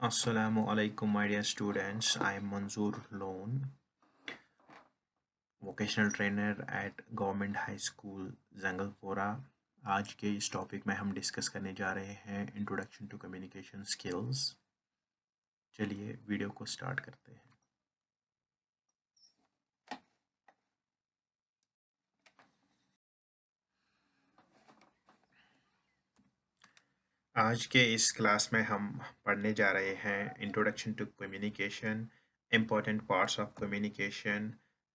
Assalamu alaikum, my dear students. I am Manzoor Loan, vocational trainer at government high school Jangalpora. आज के इस topic में हम discuss करने जा रहे हैं इंट्रोडक्शन टू कम्युनिकेशन स्किल्स। चलिए वीडियो को स्टार्ट करते हैं। आज के इस क्लास में हम पढ़ने जा रहे हैं introduction to communication, important parts of communication,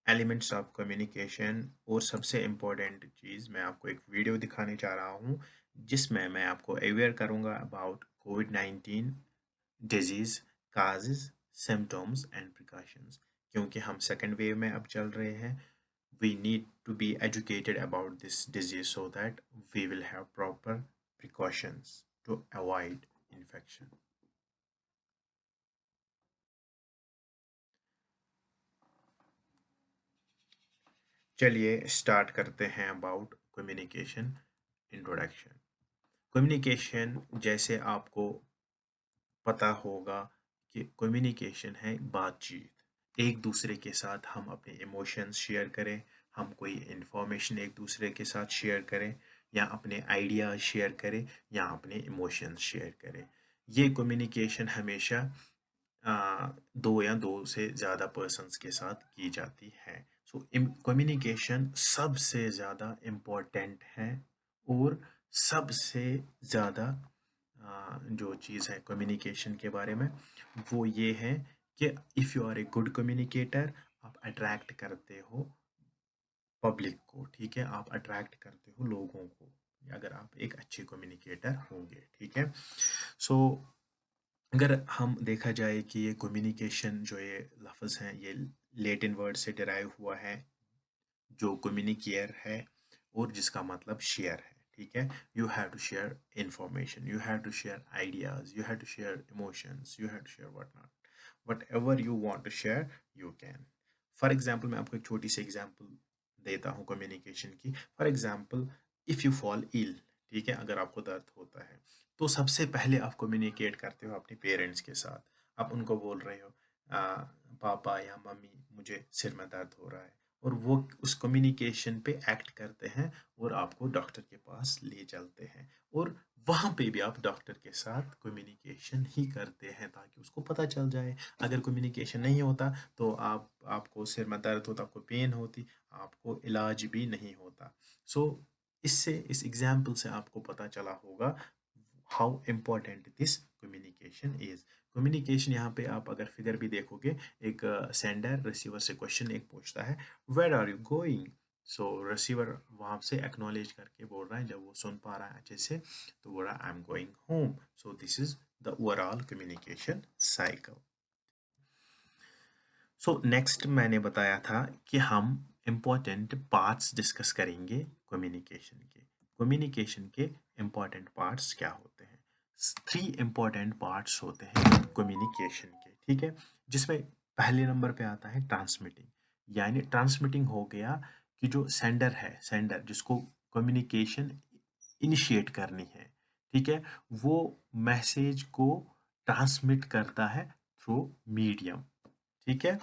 elements of communication और सबसे इम्पोर्टेंट चीज़ मैं आपको एक वीडियो दिखाने जा रहा हूँ जिसमें मैं आपको अवेयर करूँगा about covid disease, causes, symptoms and precautions. क्योंकि हम सेकेंड वेव में अब चल रहे हैं, we need to be educated about this disease so that we will have proper precautions to avoid infection. चलिए स्टार्ट करते हैं अबाउट कम्युनिकेशन इंट्रोडक्शन। कम्युनिकेशन जैसे आपको पता होगा कि कम्युनिकेशन है बातचीत, एक दूसरे के साथ हम अपने इमोशंस शेयर करें, हम कोई इंफॉर्मेशन एक दूसरे के साथ शेयर करें या अपने आइडियाज शेयर करें या अपने इमोशंस शेयर करें। ये कम्युनिकेशन हमेशा दो या दो से ज़्यादा पर्सन्स के साथ की जाती है। सो कम्युनिकेशन सबसे ज़्यादा इम्पोर्टेंट है और सबसे ज़्यादा जो चीज़ है कम्युनिकेशन के बारे में वो ये है कि if you are a good communicator, आप अट्रैक्ट करते हो पब्लिक को, ठीक है, आप अट्रैक्ट करते हो लोगों को अगर आप एक अच्छे कम्युनिकेटर होंगे, ठीक है। सो अगर हम देखा जाए कि ये कम्युनिकेशन जो ये लफ्ज़ हैं ये लैटिन वर्ड से डिराइव हुआ है जो कम्युनिकेयर है और जिसका मतलब शेयर है, ठीक है। You have to share information, you have to share ideas, you have to share emotions, you have to share what not, whatever you want to share you can. For example मैं आपको एक छोटी सी example देता हूँ communication की। For example if you fall ill, ठीक है, अगर आपको दर्द होता है तो सबसे पहले आप कम्युनिकेट करते हो अपने पेरेंट्स के साथ। आप उनको बोल रहे हो पापा या मम्मी मुझे सिर में दर्द हो रहा है, और वो उस कम्युनिकेशन पे एक्ट करते हैं और आपको डॉक्टर के पास ले चलते हैं, और वहाँ पे भी आप डॉक्टर के साथ कम्युनिकेशन ही करते हैं ताकि उसको पता चल जाए। अगर कम्युनिकेशन नहीं होता तो आपको सिर में दर्द होता, आपको पेन होती, आपको इलाज भी नहीं होता। सो इससे इस एग्जाम्पल से आपको पता चला होगा how important this communication is. Communication यहाँ पे आप अगर फिगर भी देखोगे, एक सेंडर रिसीवर से क्वेश्चन एक पूछता है where are you going, so receiver वहाँ से एक्नॉलेज करके बोल रहा है, जब वो सुन पा रहा है अच्छे से तो बोल रहा है I am going home. So this is the overall communication cycle. So next मैंने बताया था कि हम इम्पोर्टेंट पार्ट्स डिस्कस करेंगे कम्युनिकेशन के। कम्युनिकेशन के इम्पोर्टेंट पार्ट्स क्या होते हैं? थ्री इम्पोर्टेंट पार्ट्स होते हैं कम्युनिकेशन के, ठीक है, जिसमें पहले नंबर पे आता है ट्रांसमिटिंग। यानी ट्रांसमिटिंग हो गया कि जो सेंडर है, सेंडर जिसको कम्युनिकेशन इनिशिएट करनी है, ठीक है, वो मैसेज को ट्रांसमिट करता है थ्रू मीडियम, ठीक है,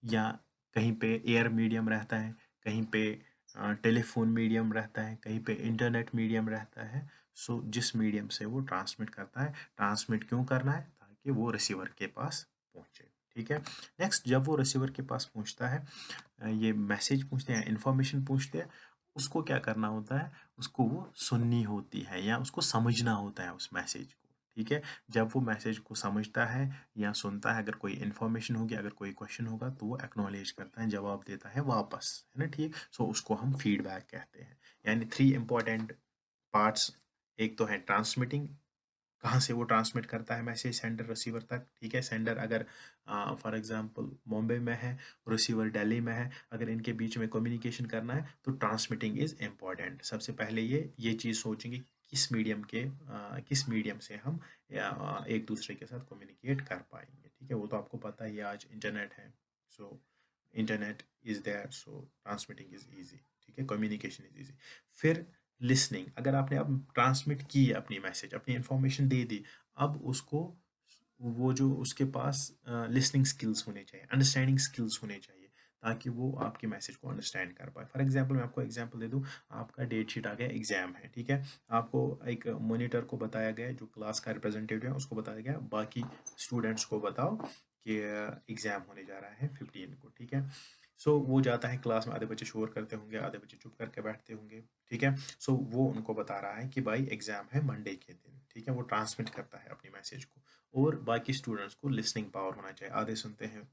या कहीं पे एयर मीडियम रहता है, कहीं पे टेलीफोन मीडियम रहता है, कहीं पे इंटरनेट मीडियम रहता है। सो जिस मीडियम से वो ट्रांसमिट करता है, ट्रांसमिट क्यों करना है? ताकि वो रिसीवर के पास पहुंचे, ठीक है। नेक्स्ट, जब वो रिसीवर के पास पहुंचता है, ये मैसेज पूछते हैं, इंफॉर्मेशन पूछते हैं, उसको क्या करना होता है? उसको वो सुननी होती है या उसको समझना होता है उस मैसेज को, ठीक है। जब वो मैसेज को समझता है या सुनता है, अगर कोई इन्फॉर्मेशन होगी, अगर कोई क्वेश्चन होगा तो वो एक्नॉलेज करता है, जवाब देता है वापस, है ना, ठीक। सो उसको हम फीडबैक कहते हैं। यानी थ्री इंपॉर्टेंट पार्ट्स, एक तो है ट्रांसमिटिंग, कहाँ से वो ट्रांसमिट करता है मैसेज सेंडर रिसीवर तक, ठीक है। सेंडर अगर फॉर एग्जांपल बॉम्बे में है, रिसीवर दिल्ली में है, अगर इनके बीच में कम्युनिकेशन करना है तो ट्रांसमिटिंग इज़ इम्पॉर्टेंट। सबसे पहले ये चीज़ सोचेंगे किस मीडियम से हम एक दूसरे के साथ कम्युनिकेट कर पाएंगे, ठीक है। वो तो आपको पता ही है, आज इंटरनेट है, so internet is there, so transmitting is easy, ठीक है, कम्युनिकेशन इज़ ईजी। फिर लिसनिंग, अगर आपने अब ट्रांसमिट की अपनी मैसेज, अपनी इंफॉर्मेशन दे दी, अब उसको वो जो उसके पास लिसनिंग स्किल्स होने चाहिए, अंडरस्टैंडिंग स्किल्स होने चाहिए, ताकि वो आपकी मैसेज को अंडरस्टैंड कर पाए। फॉर एग्जांपल मैं आपको एग्जांपल दे दूँ, आपका डेट शीट आ गया, एग्जाम है, ठीक है। आपको एक मॉनिटर को बताया गया, जो क्लास का रिप्रेजेंटेटिव है उसको बताया गया, बाकी स्टूडेंट्स को बताओ कि एग्जाम होने जा रहा है 15 को, ठीक है। सो वो जाता है क्लास में, आधे बच्चे शोर करते होंगे, आधे बच्चे चुप करके बैठते होंगे, ठीक है। सो वो उनको बता रहा है कि भाई एग्जाम है मंडे के दिन, ठीक है। वो ट्रांसमिट करता है अपनी मैसेज को, और बाकी स्टूडेंट्स को लिसनिंग पावर होना चाहिए। आधे सुनते हैं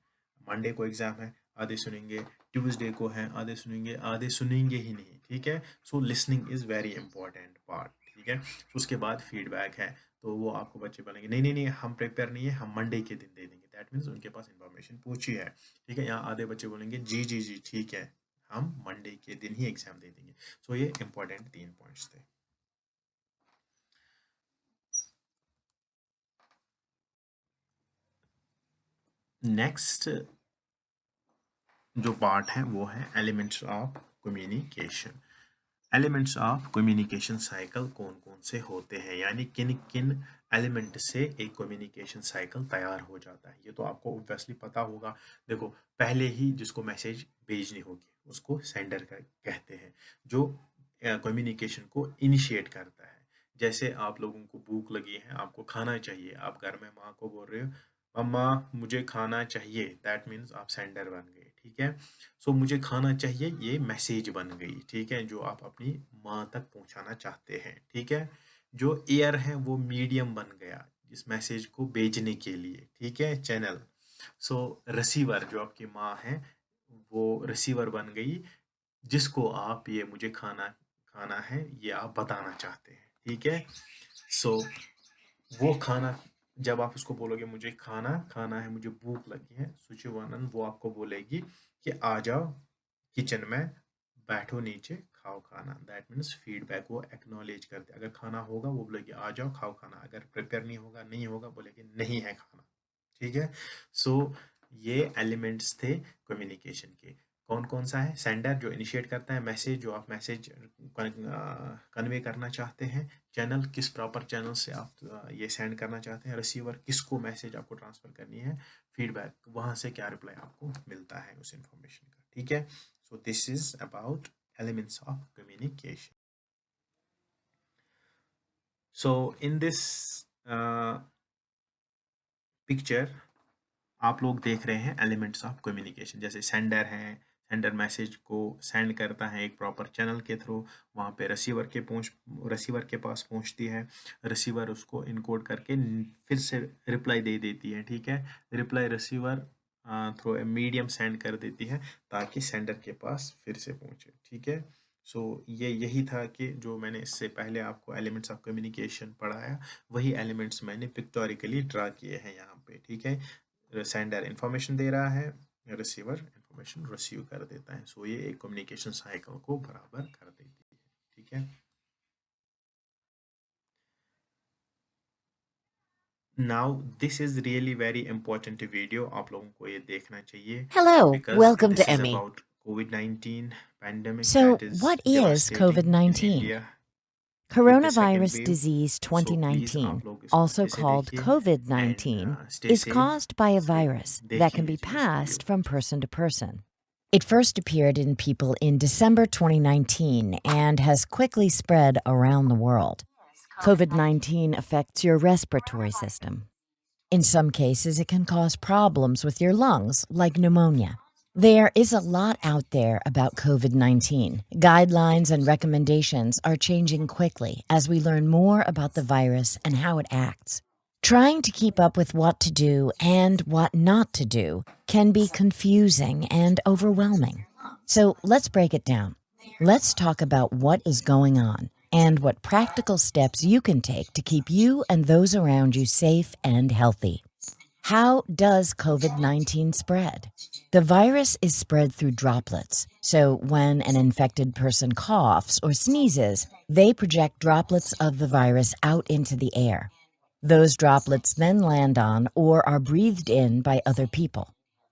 मंडे को एग्जाम है, आधे सुनेंगे ट्यूसडे को है, आधे सुनेंगे, आधे सुनेंगे ही नहीं, ठीक है। So listening is very important part, ठीक है। उसके बाद फीडबैक है, तो वो आपको बच्चे बोलेंगे नहीं नहीं नहीं, हम प्रिपेयर नहीं है, हम मंडे के दिन दे देंगे। दैट मीन्स उनके पास इंफॉर्मेशन पूछी है, ठीक है। यहाँ आधे बच्चे बोलेंगे जी जी जी ठीक है, हम मंडे के दिन ही एग्जाम दे देंगे। सो ये इंपॉर्टेंट 3 पॉइंट्स थे। नेक्स्ट जो पार्ट है वो है elements of communication. Elements of communication cycle कौन कौन से होते हैं, यानी किन किन एलिमेंट से एक कम्युनिकेशन साइकिल तैयार हो जाता है, ये तो आपको ऑब्वियसली पता होगा। देखो, पहले ही जिसको मैसेज भेजनी होगी उसको सेंडर कहते हैं, जो कम्युनिकेशन को इनिशिएट करता है। जैसे आप लोगों को भूख लगी है, आपको खाना चाहिए, आप घर में माँ को बोल रहे हो मम्मा मुझे खाना चाहिए, दैट मीन्स आप सेंडर बन गए, ठीक है। सो मुझे खाना चाहिए, ये मैसेज बन गई, ठीक है, जो आप अपनी माँ तक पहुंचाना चाहते हैं, ठीक है। जो एयर है वो मीडियम बन गया इस मैसेज को भेजने के लिए, ठीक है, चैनल। सो रिसीवर जो आपकी माँ है वो रिसीवर बन गई, जिसको आप ये मुझे खाना खाना है ये आप बताना चाहते हैं, ठीक है। सो वो खाना, जब आप उसको बोलोगे मुझे खाना खाना है, मुझे भूख लगी है, सुचिवानंद वो आपको बोलेगी कि आ जाओ किचन में, बैठो नीचे, खाओ खाना। दैट मीन्स फीडबैक, वो एक्नॉलेज करते, अगर खाना होगा वो बोलेगी आ जाओ खाओ खाना, अगर प्रिपेयर नहीं होगा नहीं होगा बोलेगी नहीं है खाना, ठीक है। सो ये एलिमेंट्स थे कम्युनिकेशन के। कौन कौन सा है? सेंडर जो इनिशिएट करता है मैसेज, जो आप मैसेज कन्वे करना चाहते हैं, चैनल किस प्रॉपर चैनल से आप ये सेंड करना चाहते हैं, रिसीवर किसको मैसेज आपको ट्रांसफर करनी है, फीडबैक वहां से क्या रिप्लाई आपको मिलता है उस इंफॉर्मेशन का, ठीक है। So this is about elements of communication. So in this picture आप लोग देख रहे हैं एलिमेंट्स ऑफ कम्युनिकेशन। जैसे सेंडर है, सेंडर मैसेज को सेंड करता है एक प्रॉपर चैनल के थ्रू, वहाँ पे रिसीवर के पास पहुँचती है, रिसीवर उसको इनकोड करके फिर से रिप्लाई दे देती है, ठीक है। Reply receiver through a medium send कर देती है ताकि सेंडर के पास फिर से पहुँचे, ठीक है। सो ये यही था कि जो मैंने इससे पहले आपको एलिमेंट्स ऑफ कम्युनिकेशन पढ़ाया, वही एलिमेंट्स मैंने पिक्टोरिकली ड्रा किए हैं यहाँ पे, ठीक है। सेंडर इंफॉर्मेशन दे रहा है, रिसीवर इंफॉर्मेशन रिसीव कर देता है। सो ये एक कम्युनिकेशन साइकिल को बराबर कर देती है, ठीक है। Now this is really very important video, आप लोगों को ये देखना चाहिए, Hello, because welcome this to is Emmy. About COVID-19 pandemic So, that is what is COVID devastating in 19? India with the second Coronavirus wave. disease So please आप 2019, लोग इसको also अच्छे से called देखिए COVID and 19, stay is safe. caused by a So virus that देखिए can be लीजिए इस video passed को। from person to person. It first appeared in people in December 2019 and has quickly spread around the world. COVID 19 affects your respiratory system. In some cases, it can cause problems with your lungs, like pneumonia. There is a lot out there about COVID 19. Guidelines and recommendations are changing quickly as we learn more about the virus and how it acts. Trying to keep up with what to do and what not to do can be confusing and overwhelming. So let's break it down. Let's talk about what is going on and what practical steps you can take to keep you and those around you safe and healthy. How does COVID 19 spread? The virus is spread through droplets. So when an infected person coughs or sneezes, they project droplets of the virus out into the air. Those droplets then land on or are breathed in by other people.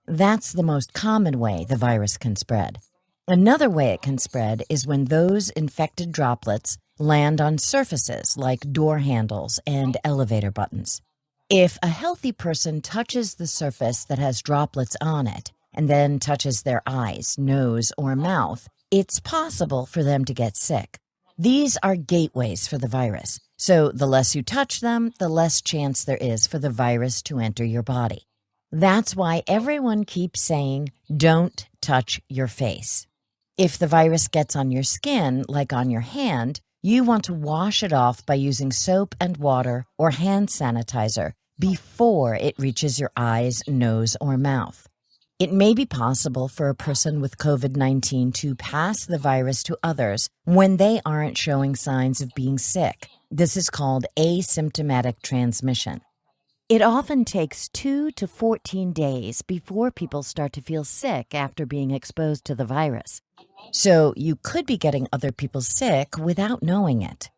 That's the most common way the virus can spread. Another way it can spread is when those infected droplets land on surfaces like door handles and elevator buttons. If a healthy person touches the surface that has droplets on it and then touches their eyes, nose, or mouth, it's possible for them to get sick. These are gateways for the virus, so the less you touch them, the less chance there is for the virus to enter your body. That's why everyone keeps saying, don't touch your face. If the virus gets on your skin, like on your hand, you want to wash it off by using soap and water or hand sanitizer before it reaches your eyes, nose, or mouth. It may be possible for a person with COVID-19 to pass the virus to others when they aren't showing signs of being sick. This is called asymptomatic transmission. It often takes 2 to 14 days before people start to feel sick after being exposed to the virus. So you could be getting other people sick without knowing it.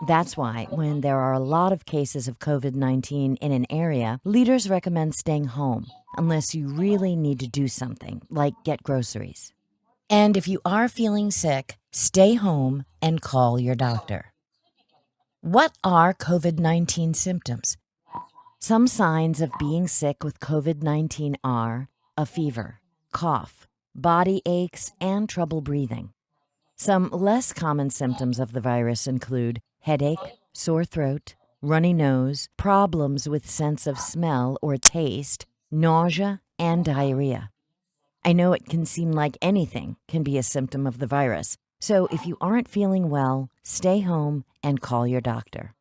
That's why when there are a lot of cases of COVID-19 in an area, leaders recommend staying home unless you really need to do something, like get groceries. And if you are feeling sick, stay home and call your doctor. What are COVID-19 symptoms? Some signs of being sick with COVID-19 are a fever, cough, body aches, and trouble breathing. Some less common symptoms of the virus include headache, sore throat, runny nose, problems with sense of smell or taste, nausea, and diarrhea. I know it can seem like anything can be a symptom of the virus, so if you aren't feeling well, stay home and call your doctor.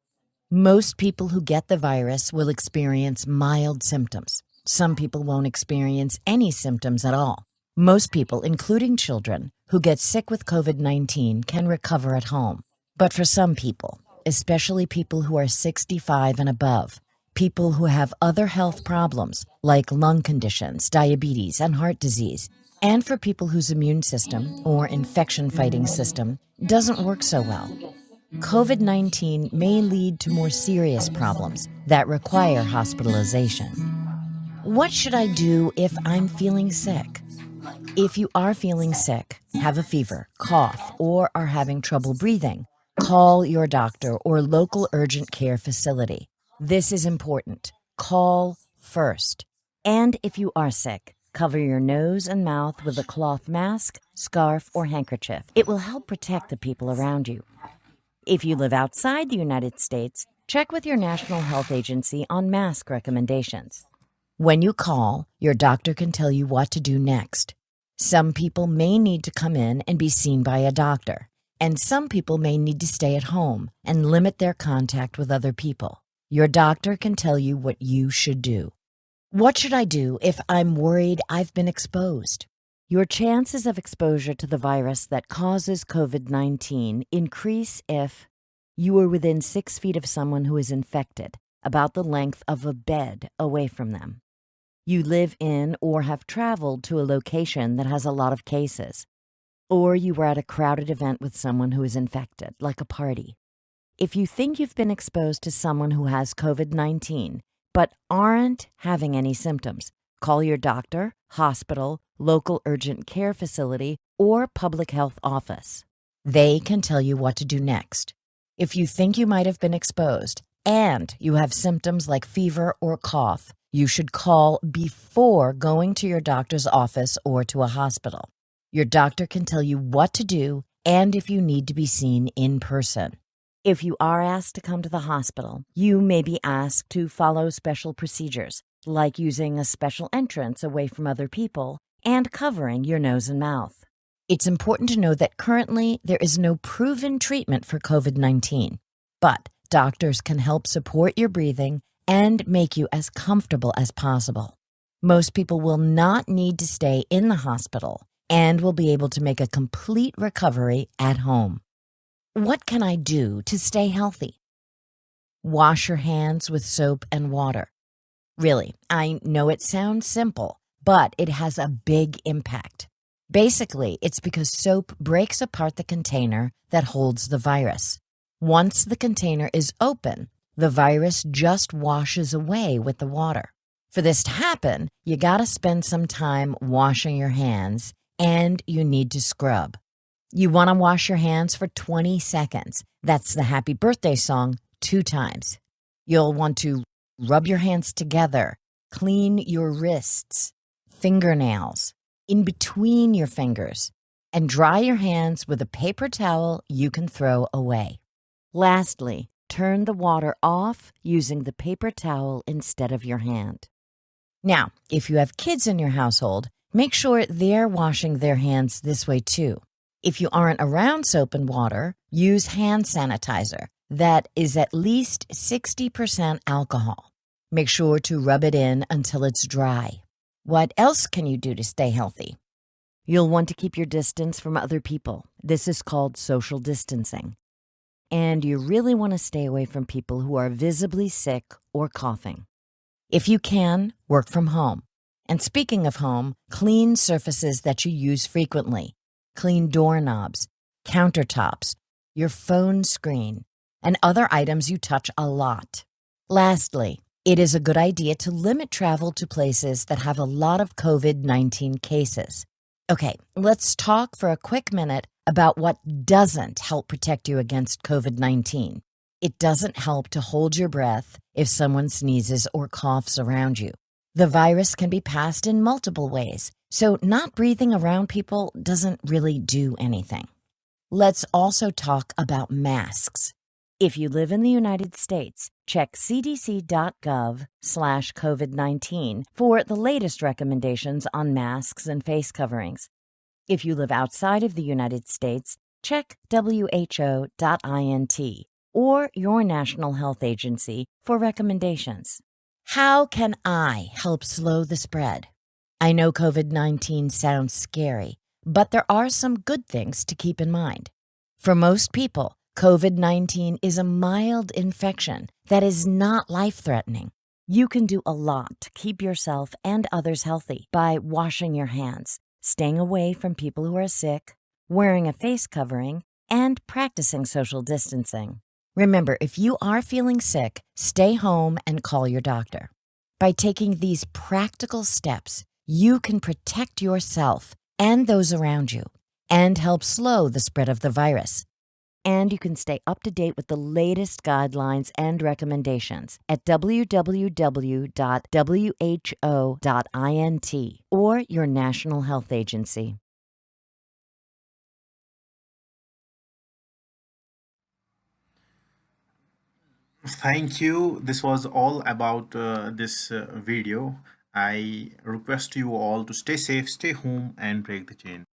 Most people who get the virus will experience mild symptoms. Some people won't experience any symptoms at all. Most people, including children, who get sick with COVID-19 can recover at home. But for some people, especially people who are 65 and above, people who have other health problems like lung conditions, diabetes, and heart disease, and for people whose immune system or infection-fighting system doesn't work so well, COVID-19 may lead to more serious problems that require hospitalization. What should I do if I'm feeling sick? If you are feeling sick, have a fever, cough, or are having trouble breathing, call your doctor or local urgent care facility. This is important. Call first. And if you are sick, cover your nose and mouth with a cloth mask, scarf, or handkerchief. It will help protect the people around you. If you live outside the United States, check with your National Health Agency on mask recommendations. When you call, your doctor can tell you what to do next. Some people may need to come in and be seen by a doctor, and some people may need to stay at home and limit their contact with other people. Your doctor can tell you what you should do. What should I do if I'm worried I've been exposed? Your chances of exposure to the virus that causes COVID-19 increase if you are within 6 feet of someone who is infected, about the length of a bed away from them. You live in or have traveled to a location that has a lot of cases, or you were at a crowded event with someone who is infected, like a party. If you think you've been exposed to someone who has COVID-19 but aren't having any symptoms, call your doctor, hospital, local urgent care facility, or public health office. They can tell you what to do next. If you think you might have been exposed and you have symptoms like fever or cough, you should call before going to your doctor's office or to a hospital. Your doctor can tell you what to do and if you need to be seen in person. If you are asked to come to the hospital, you may be asked to follow special procedures, like using a special entrance away from other people and covering your nose and mouth. It's important to know that currently there is no proven treatment for COVID-19, but doctors can help support your breathing and make you as comfortable as possible. Most people will not need to stay in the hospital and will be able to make a complete recovery at home. What can I do to stay healthy? Wash your hands with soap and water. Really, I know it sounds simple, but it has a big impact. Basically, it's because soap breaks apart the container that holds the virus. Once the container is open, the virus just washes away with the water. For this to happen, you gotta spend some time washing your hands, and you need to scrub. You want to wash your hands for 20 seconds. That's the happy birthday song 2 times. You'll want to Rub your hands together. Clean your wrists, fingernails, in between your fingers, and dry your hands with a paper towel you can throw away. Lastly, turn the water off using the paper towel instead of your hand. Now, if you have kids in your household, make sure they're washing their hands this way too. If you aren't around soap and water, use hand sanitizer that is at least 60% alcohol. Make sure to rub it in until it's dry. What else can you do to stay healthy? You'll want to keep your distance from other people. This is called social distancing. And you really want to stay away from people who are visibly sick or coughing. If you can, work from home. And speaking of home, clean surfaces that you use frequently. Clean doorknobs, countertops, your phone screen, and other items you touch a lot. Lastly, it is a good idea to limit travel to places that have a lot of COVID-19 cases. Okay, let's talk for a quick minute about what doesn't help protect you against COVID-19. It doesn't help to hold your breath if someone sneezes or coughs around you. The virus can be passed in multiple ways, so not breathing around people doesn't really do anything. Let's also talk about masks. If you live in the United States, check cdc.gov/COVID-19 for the latest recommendations on masks and face coverings. If you live outside of the United States, check who.int or your national health agency for recommendations. How can I help slow the spread? I know COVID-19 sounds scary, but there are some good things to keep in mind. For most people, COVID-19 is a mild infection that is not life-threatening. You can do a lot to keep yourself and others healthy by washing your hands, staying away from people who are sick, wearing a face covering, and practicing social distancing. Remember, if you are feeling sick, stay home and call your doctor. By taking these practical steps, you can protect yourself and those around you and help slow the spread of the virus. And you can stay up to date with the latest guidelines and recommendations at www.who.int or your national health agency. Thank you. This was all about this video. I request you all to stay safe, stay home, and break the chain.